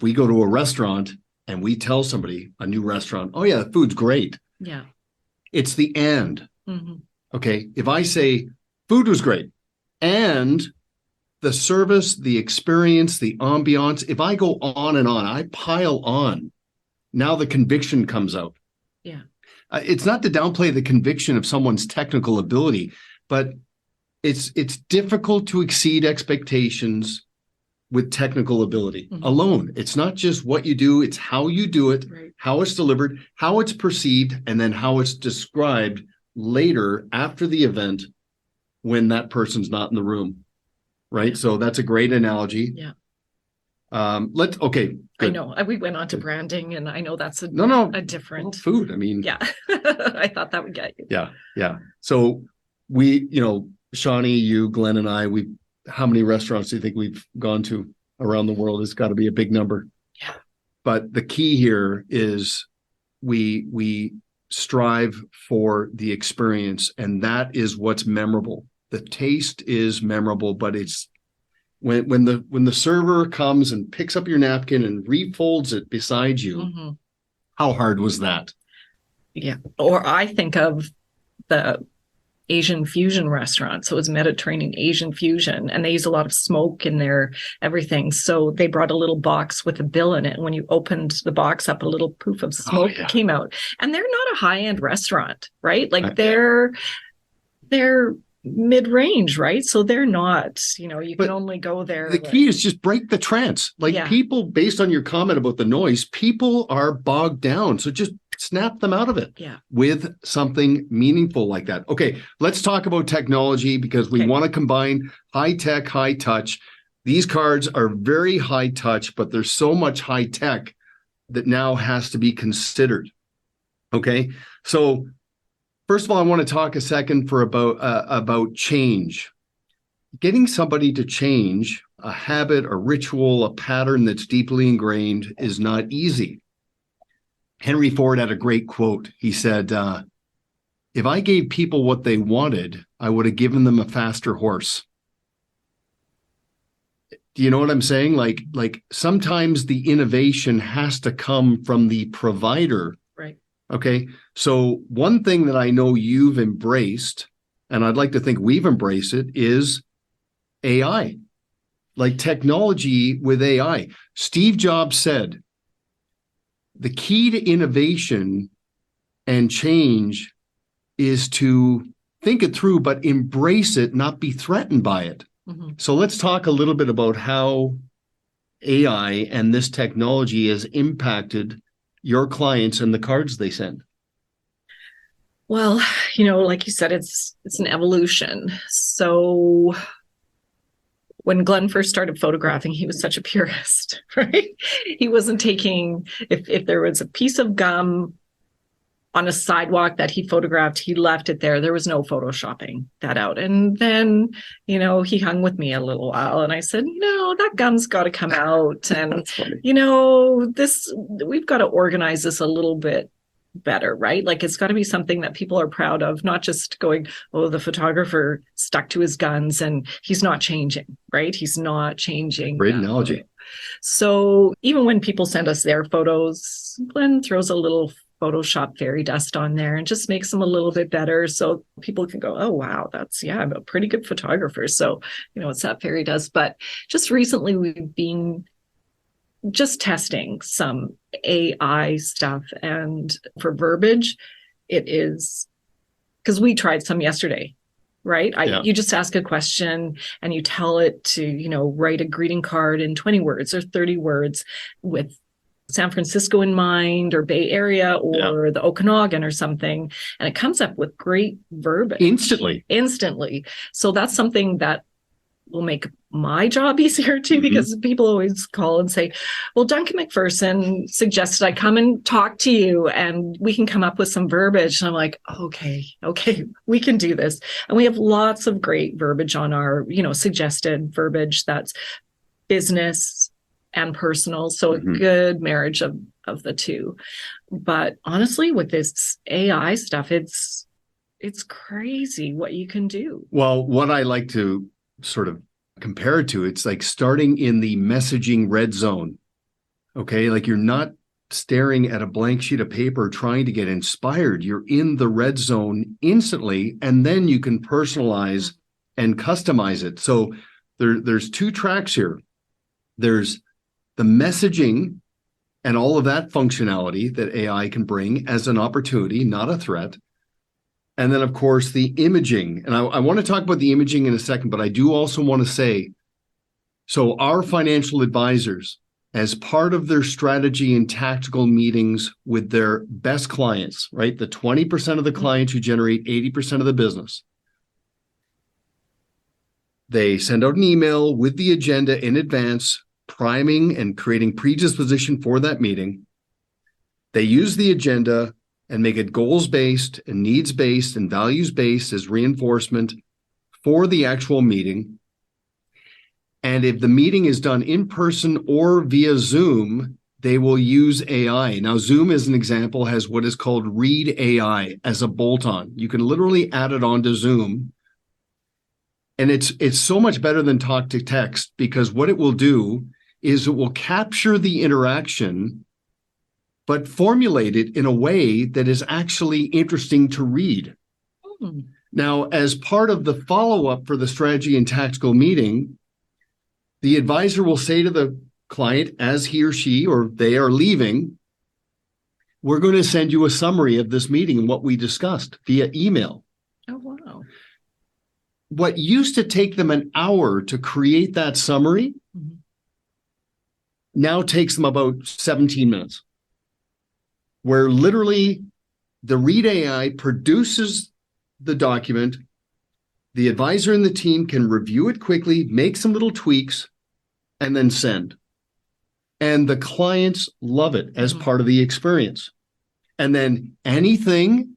we go to a restaurant and we tell somebody, a new restaurant, oh yeah, the food's great. Yeah. It's the and. Okay. If I say food was great and the service, the experience, the ambiance, if I go on and on, I pile on, now the conviction comes out. Yeah. It's not to downplay the conviction of someone's technical ability, but it's difficult to exceed expectations with technical ability alone. It's not just what you do, it's how you do it, right, how it's delivered, how it's perceived, and then how it's described later after the event when that person's not in the room. Right. So that's a great analogy. Yeah. Okay. Good. I know we went on to branding, and I know that's a different food. I mean, yeah, I thought that would get you. Yeah. Yeah. So we, Shawnee, you, Glenn, and I, how many restaurants do you think we've gone to around the world? It's got to be a big number. Yeah. But the key here is we strive for the experience, and that is what's memorable. The taste is memorable, but it's when the server comes and picks up your napkin and refolds it beside you, how hard was that? Yeah. Or I think of the Asian fusion restaurant. So it was Mediterranean Asian fusion, and they use a lot of smoke in their everything. So they brought a little box with a bill in it. And when you opened the box up, a little poof of smoke came out. And they're not a high-end restaurant, right? Like they're mid-range, right? So they're not, you can only go there. The key is just break the trance. People, based on your comment about the noise, people are bogged down. So just snap them out of it with something meaningful like that. Okay, let's talk about technology, because we want to combine high tech, high touch. These cards are very high touch, but there's so much high tech that now has to be considered. Okay, so first of all, I want to talk a second about change. Getting somebody to change a habit, a ritual, a pattern that's deeply ingrained is not easy. Henry Ford had a great quote. He said, if I gave people what they wanted, I would have given them a faster horse. Do you know what I'm saying? Like sometimes the innovation has to come from the provider. Right. Okay. So one thing that I know you've embraced, and I'd like to think we've embraced it, is AI, like technology with AI. Steve Jobs said, the key to innovation and change is to think it through, but embrace it, not be threatened by it. So let's talk a little bit about how AI and this technology has impacted your clients and the cards they send? Well, like you said, it's an evolution. So when Glenn first started photographing, he was such a purist, right? He wasn't taking, if there was a piece of gum on a sidewalk that he photographed, he left it there. There was no photoshopping that out. And then, he hung with me a little while and I said, that gum's got to come out. And, we've got to organize this a little bit better, right? Like it's got to be something that people are proud of, not just going, oh, the photographer stuck to his guns and he's not changing, right? He's not changing. Great analogy. So even when people send us their photos, Glenn throws a little Photoshop fairy dust on there and just makes them a little bit better. So people can go, oh, wow, I'm a pretty good photographer. So, it's that fairy dust. But just recently we've been just testing some AI stuff, and for verbiage, it is because we tried some yesterday, right? You just ask a question and you tell it to, write a greeting card in 20 words or 30 words with San Francisco in mind or Bay Area or the Okanagan or something. And it comes up with great verbiage. Instantly. So that's something that will make my job easier too, because people always call and say, well, Duncan MacPherson suggested I come and talk to you and we can come up with some verbiage. And I'm like, okay, we can do this. And we have lots of great verbiage on our, suggested verbiage that's business and personal. So a good marriage of the two. But honestly, with this AI stuff, it's crazy what you can do. Well, what I like to sort of compare it to, it's like starting in the messaging red zone. Okay. Like you're not staring at a blank sheet of paper trying to get inspired. You're in the red zone instantly, and then you can personalize and customize it. So there's two tracks here. There's the messaging and all of that functionality that AI can bring as an opportunity, not a threat. And then, of course, the imaging. And I want to talk about the imaging in a second, but I do also want to say, so our financial advisors, as part of their strategy and tactical meetings with their best clients, right? The 20% of the clients who generate 80% of the business, they send out an email with the agenda in advance, priming and creating predisposition for that meeting. They use the agenda and make it goals-based and needs-based and values-based as reinforcement for the actual meeting. And if the meeting is done in person or via Zoom, they will use AI. Now, Zoom, as an example, has what is called Read AI as a bolt-on. You can literally add it onto Zoom. And it's so much better than talk to text, because what it will do is it will capture the interaction, but formulate it in a way that is actually interesting to read. Now, as part of the follow-up for the strategy and tactical meeting, the advisor will say to the client, as he or she or they are leaving, we're going to send you a summary of this meeting and what we discussed via email. Oh, wow. What used to take them an hour to create that summary now takes them about 17 minutes, where literally the Read AI produces the document. The advisor and the team can review it quickly, make some little tweaks, and then send. And the clients love it as part of the experience. And then anything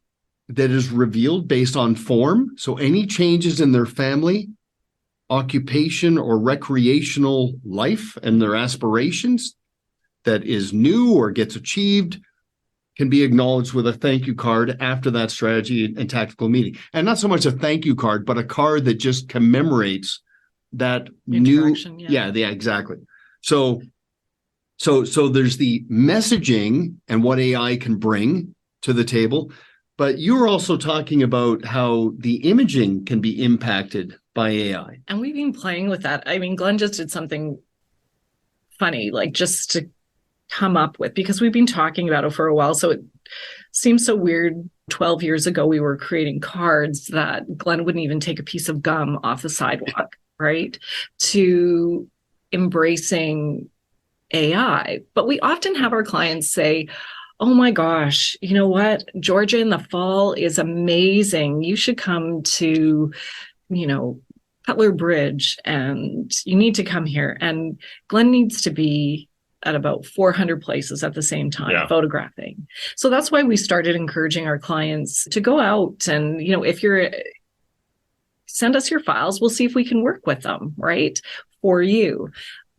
that is revealed based on form, so any changes in their family, occupation, or recreational life and their aspirations that is new or gets achieved, can be acknowledged with a thank you card after that strategy and tactical meeting. And not so much a thank you card, but a card that just commemorates that new, exactly. So there's the messaging and what AI can bring to the table, but you're also talking about how the imaging can be impacted by AI. And we've been playing with that. I mean, Glenn just did something funny, like just to come up with, because we've been talking about it for a while. So it seems so weird. 12 years ago, we were creating cards that Glenn wouldn't even take a piece of gum off the sidewalk, right? To embracing AI. But we often have our clients say, oh my gosh, you know what? Georgia in the fall is amazing. You should come to, Cutler Bridge, and you need to come here. And Glenn needs to be at about 400 places at the same time photographing. So that's why we started encouraging our clients to go out and, if you're, send us your files, we'll see if we can work with them, right, for you.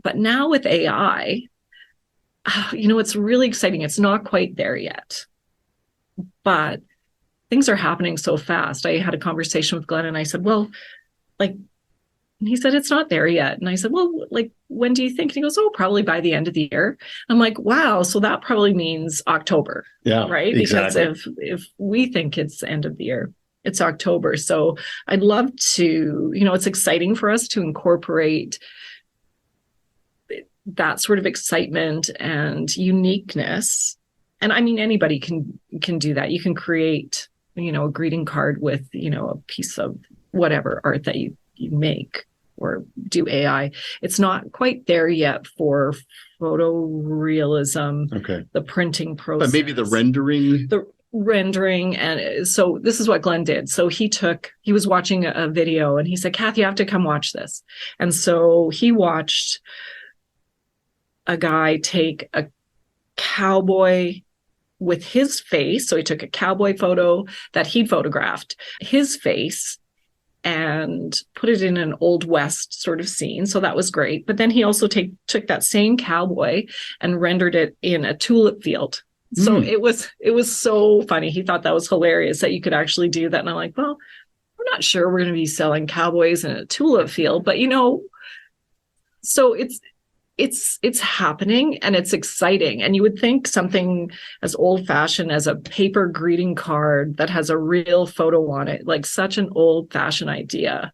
But now with AI, it's really exciting. It's not quite there yet, but things are happening so fast. I had a conversation with Glenn and I said, well, and he said, it's not there yet. And I said, well, when do you think? And he goes, oh, probably by the end of the year. I'm like, wow. So that probably means October. Yeah, right. Exactly. Because if we think it's the end of the year, it's October. So I'd love to, it's exciting for us to incorporate that sort of excitement and uniqueness. And I mean, anybody can do that. You can create, a greeting card with, a piece of whatever art that you make or do AI. It's not quite there yet for photorealism, the printing process. But maybe the rendering. And so this is what Glenn did. So he was watching a video and he said, Cathi, you have to come watch this. And so he watched a guy take a cowboy with his face. So he took a cowboy photo that he photographed, his face, and put it in an Old West sort of scene. So that was great. But then he also took that same cowboy and rendered it in a tulip field. So it was so funny. He thought that was hilarious that you could actually do that. And I'm like, well, we're not sure we're going to be selling cowboys in a tulip field, but so it's happening and it's exciting. And you would think something as old fashioned as a paper greeting card that has a real photo on it, like such an old fashioned idea.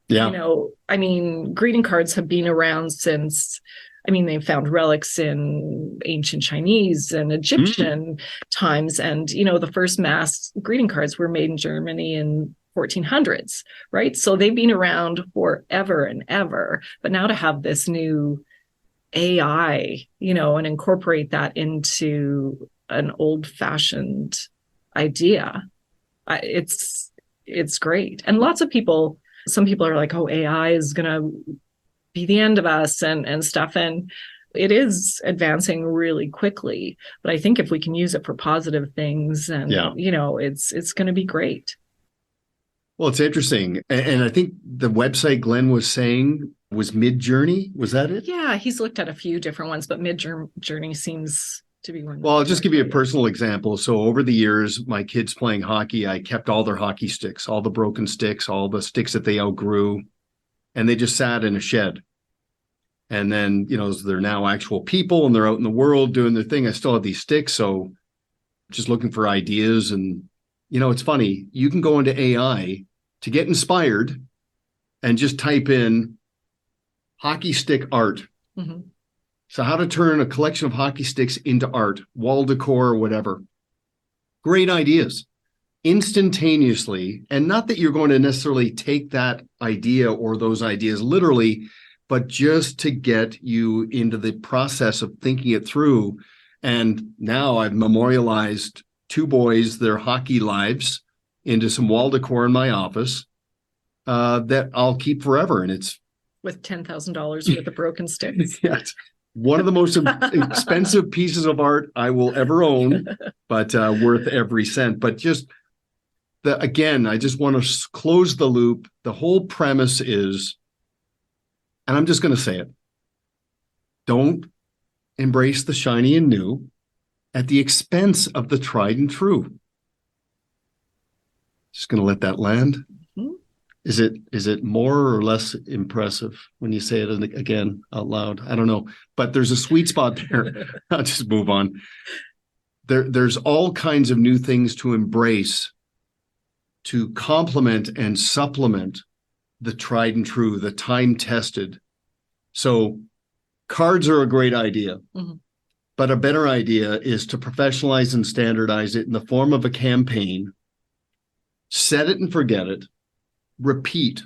Yeah. Greeting cards have been around since, they found relics in ancient Chinese and Egyptian times. And, the first mass greeting cards were made in Germany in 1400s, right? So they've been around forever and ever. But now to have this new AI, and incorporate that into an old-fashioned idea, it's great. And some people are like, oh, AI is going to be the end of us and stuff. And it is advancing really quickly. But I think if we can use it for positive things and, it's going to be great. Well, it's interesting. And I think the website Glenn was saying was Midjourney. Was that it? Yeah, he's looked at a few different ones, but Midjourney seems to be one. Well, I'll just give you a personal example. So over the years, my kids playing hockey, I kept all their hockey sticks, all the broken sticks, all the sticks that they outgrew, and they just sat in a shed. And then, they're now actual people and they're out in the world doing their thing. I still have these sticks. So just looking for ideas. And, it's funny. You can go into AI to get inspired and just type in hockey stick art. Mm-hmm. So how to turn a collection of hockey sticks into art, wall decor, or whatever. Great ideas instantaneously. And not that you're going to necessarily take that idea or those ideas literally, but just to get you into the process of thinking it through. And now I've memorialized 2 boys, their hockey lives, into some wall decor in my office that I'll keep forever. And it's with $10,000 worth of broken sticks. Yeah, it's one of the most expensive pieces of art I will ever own, but worth every cent. But again, I just want to close the loop. The whole premise is, and I'm just going to say it, don't embrace the shiny and new at the expense of the tried and true. Just going to let that land. Mm-hmm. Is it more or less impressive when you say it again out loud? I don't know, but there's a sweet spot there. I'll just move on. There's all kinds of new things to embrace to complement and supplement the tried and true, the time tested. So cards are a great idea, but a better idea is to professionalize and standardize it in the form of a campaign, set it and forget it, repeat,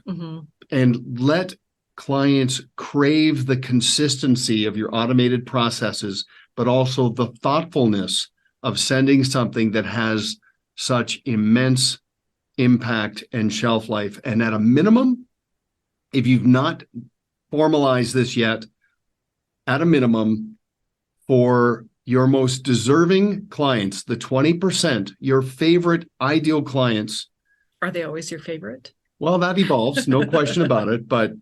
and let clients crave the consistency of your automated processes, but also the thoughtfulness of sending something that has such immense impact and shelf life. And at a minimum, if you've not formalized this yet, at a minimum, for your most deserving clients, the 20%, your favorite ideal clients. Are they always your favorite? Well, that evolves, no question about it. But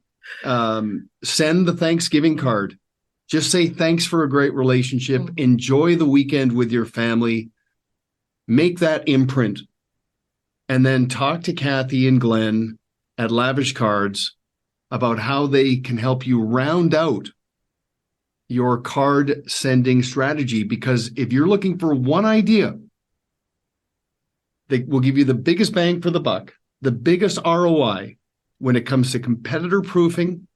send the Thanksgiving card. Just say thanks for a great relationship. Enjoy the weekend with your family. Make that imprint. And then talk to Cathi and Glenn at Lavish Cards about how they can help you round out your card sending strategy. Because if you're looking for one idea that will give you the biggest bang for the buck, the biggest ROI when it comes to competitor proofing,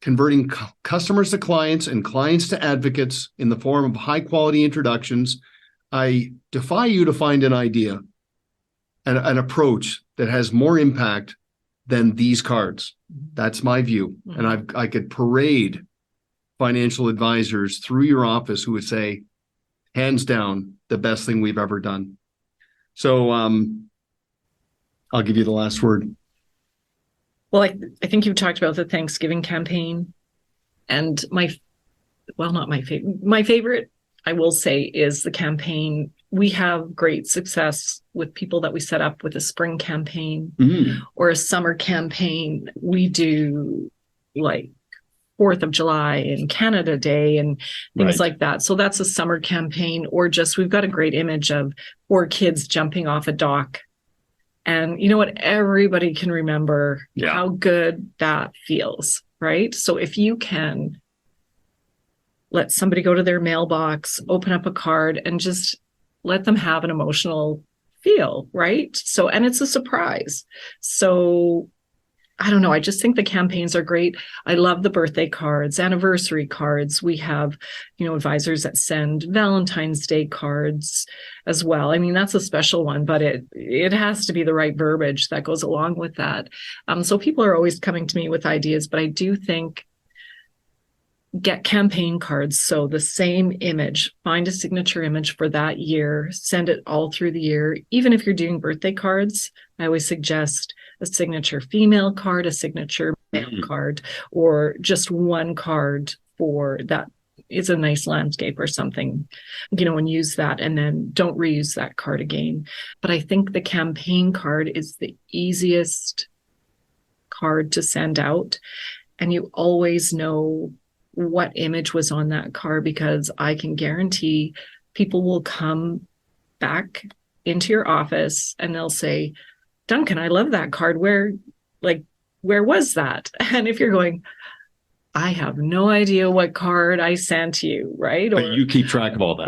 converting customers to clients and clients to advocates in the form of high quality introductions, I defy you to find an idea, an approach that has more impact than these cards. That's my view. And I could parade financial advisors through your office who would say, hands down, the best thing we've ever done. So I'll give you the last word. Well, I think you've talked about the Thanksgiving campaign, and not my favorite. My favorite, I will say, is the campaign. We have great success with people that we set up with a spring campaign or a summer campaign. We do like 4th of July and Canada Day and things like that. So that's a summer campaign, or just we've got a great image of 4 kids jumping off a dock. And you know what? Everybody can remember how good that feels, right? So if you can let somebody go to their mailbox, open up a card, and just let them have an emotional feel, right? So, and it's a surprise. So I don't know. I just think the campaigns are great. I love the birthday cards, anniversary cards. We have, advisors that send Valentine's Day cards as well. I mean, that's a special one, but it has to be the right verbiage that goes along with that. So people are always coming to me with ideas, but I do think get campaign cards. So the same image, find a signature image for that year, send it all through the year. Even if you're doing birthday cards, I always suggest a signature female card, a signature male card, or just one card for that is a nice landscape or something, and use that, and then don't reuse that card again. But I think the campaign card is the easiest card to send out. And you always know what image was on that card, because I can guarantee people will come back into your office and they'll say, Duncan, I love that card. Where was that? And if you're going, I have no idea what card I sent you, right? But you keep track of all that.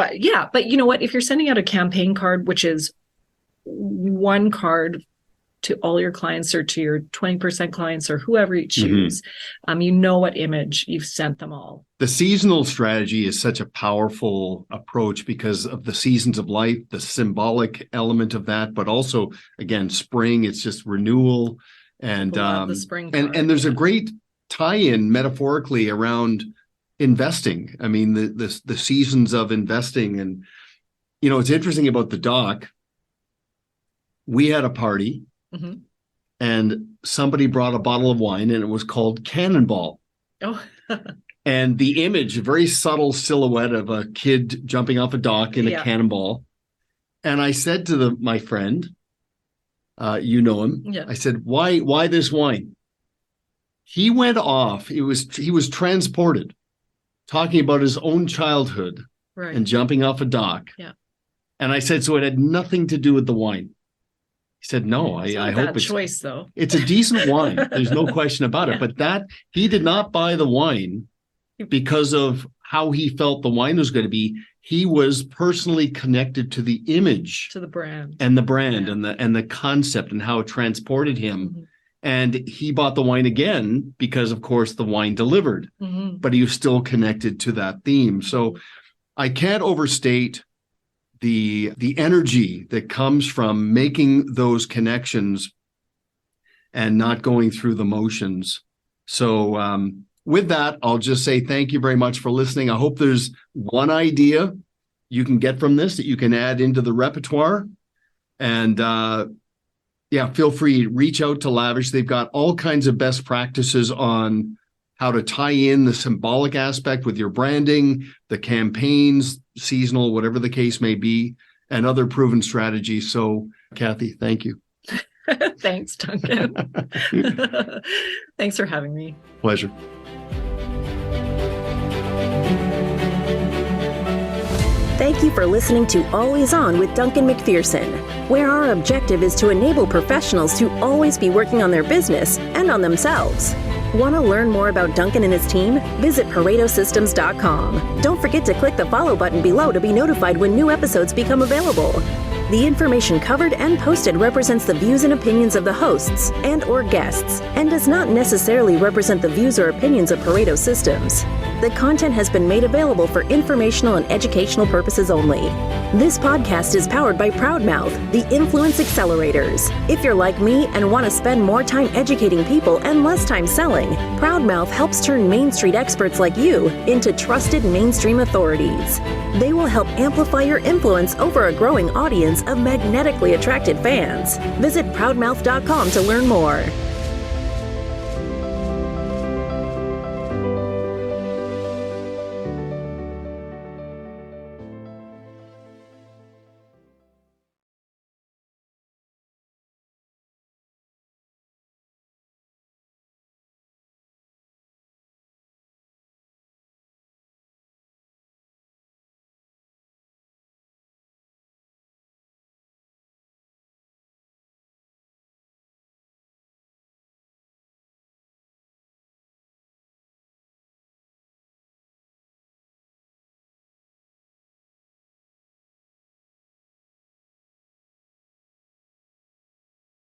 But you know what? If you're sending out a campaign card, which is one card to all your clients or to your 20% clients or whoever you choose, you know what image you've sent them all. The seasonal strategy is such a powerful approach because of the seasons of life, the symbolic element of that, but also, again, spring, it's just renewal. And the spring card, and there's a great tie-in metaphorically around investing. I mean, the seasons of investing. And, it's interesting about the doc. We had a party. And somebody brought a bottle of wine, and it was called Cannonball. Oh. And the image, a very subtle silhouette of a kid jumping off a dock in a cannonball. And I said to my friend, you know him, I said, why this wine? He went off. He was transported, talking about his own childhood and jumping off a dock. Yeah. And I said, so it had nothing to do with the wine. He said, no, I hope it's choice, though. It's a decent wine. There's no question about it. But that he did not buy the wine because of how he felt the wine was going to be. He was personally connected to the image, to the brand, and the concept and how it transported him. And he bought the wine again because, of course, the wine delivered, but he was still connected to that theme. So I can't overstate the energy that comes from making those connections and not going through the motions. So with that, I'll just say thank you very much for listening. I hope there's one idea you can get from this that you can add into the repertoire. And feel free to reach out to Lavish. They've got all kinds of best practices on how to tie in the symbolic aspect with your branding, the campaigns, seasonal, whatever the case may be, and other proven strategies. So, Cathi, thank you. Thanks, Duncan. Thanks for having me. Pleasure. Thank you for listening to Always On with Duncan MacPherson, where our objective is to enable professionals to always be working on their business and on themselves. Want to learn more about Duncan and his team? Visit ParetoSystems.com. Don't forget to click the follow button below to be notified when new episodes become available. The information covered and posted represents the views and opinions of the hosts and/or guests and does not necessarily represent the views or opinions of Pareto Systems. The content has been made available for informational and educational purposes only. This podcast is powered by Proudmouth, the Influence Accelerators. If you're like me and want to spend more time educating people and less time selling, Proudmouth helps turn Main Street experts like you into trusted mainstream authorities. They will help amplify your influence over a growing audience of magnetically attracted fans. Visit proudmouth.com to learn more.